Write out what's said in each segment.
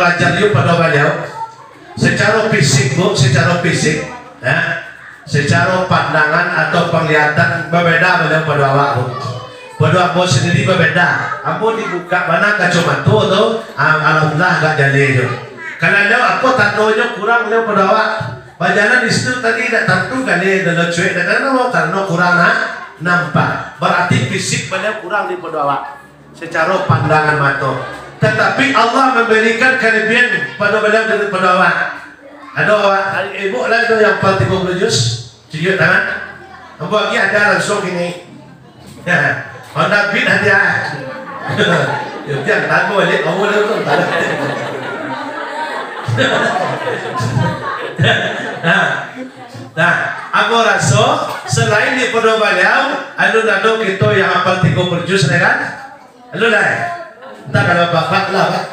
belajar yuk pada beliau secara fisik bu, secara fisik ya, secara pandangan atau penglihatan berbeda beliau pada awak bu. Pada aku sendiri berbeda. Aku dibuka mana kacamata tu, alhamdulillah agak jali tu. Kalau leo aku tatonya kurang leo pada awak. Bajalan di situ tadi tidak tentu kali dalam cuek karena kurang nampak. Berarti fisik beliau kurang di pada awak. Secara pandangan mata. Tetapi Allah memberikan kelebihan pada beliau dari pada awak. Ada awak ibu lah itu yang 30 juz, tunjuk tangan. Ambo lagi ada langsung ini. Ya. Honda Beat hadiah. Yang tak boleh, kamu dah tu tak ada. Nah, aku rasa selain di pada beliau, ada kita yang hafal 30 juz kan? Halo lah. Entah kalau bapak lah pak.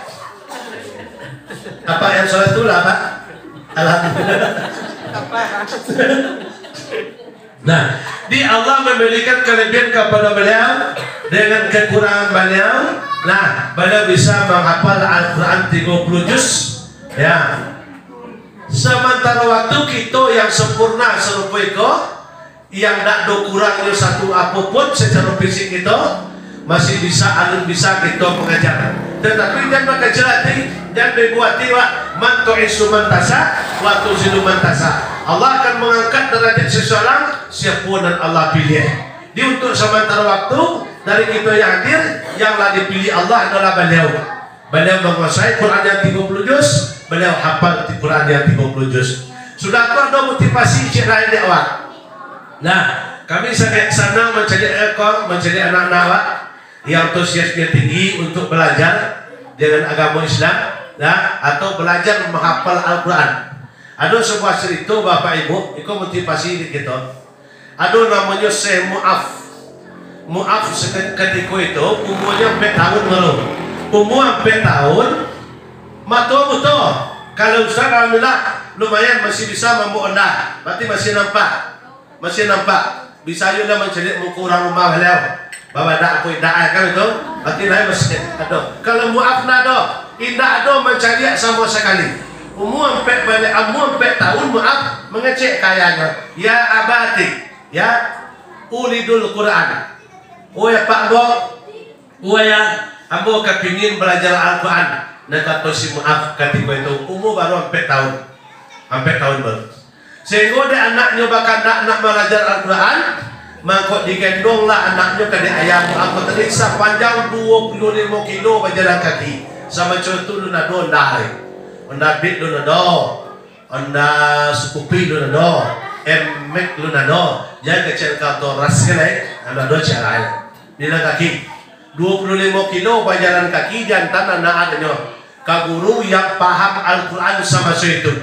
Apa yang soal itu lah pak? Alhamdulillah. Nah, di Allah memberikan kelebihan kepada beliau dengan kekurangan beliau. Nah, beliau bisa menghafal Al-Quran 30 juz. Ya. Sementara waktu kita yang sempurna serupa itu, yang tak ada kurangnya satu apapun secara fisik kita, masih bisa alun bisa kita mengajar. Tetapi jangan kejelati, jangan dibuati man tu'isu man tasa wa tuzilu man tasa. Allah akan mengangkat derajat seseorang siapapun dan Allah pilih. Di untuk sementara waktu dari kita yang hadir, yang telah dipilih Allah adalah beliau. Beliau menguasai Quran yang 30 juz, beliau hafal Quran yang 30 juz. Sudah ada motivasi cik lain di awak. Nah, kami sangat senang mencari anak-anak awak yang antusiasnya tinggi untuk belajar dengan agama Islam, nah, atau belajar menghafal Al-Quran. Ada sebuah cerita bapak ibu, itu motivasi kita. Ada namanya Syekh Mu'af ketika itu umurnya 4 tahun baru. Umur 4 tahun, mata betul. Kalau Ustaz alhamdulillah lumayan masih bisa membuat, berarti masih nampak. Bisa juga mencari muka orang rumah beliau. Bapak tak aku indah kan itu, berarti lain masih ada. Kalau Mu'af nado, indah ada mencari sama sekali. Umur 4 tahun Mu'af mengecek kayanya. Ya abati, ya ulidul Quran. Oh ya Pak Bo, oh ya Ambo kepingin belajar Al-Quran. Nah kata si Mu'af ketika itu umur baru 4 tahun. 4 tahun baru. Sehingga dia anaknya bahkan nak belajar Al-Quran, maka digendonglah anaknya ke ayah Mu'af teriksa panjang 25 kilo berjalan kaki. Sama contoh lu nado ndai. Onda bit lu nado. Onda sukupi lu nado. Emek lu nado. Jangan kecil kau raskelai, anda do cara. Bila kaki 25 kilo berjalan kaki jantan anak adanya. Ka guru yang paham Al-Quran sama itu.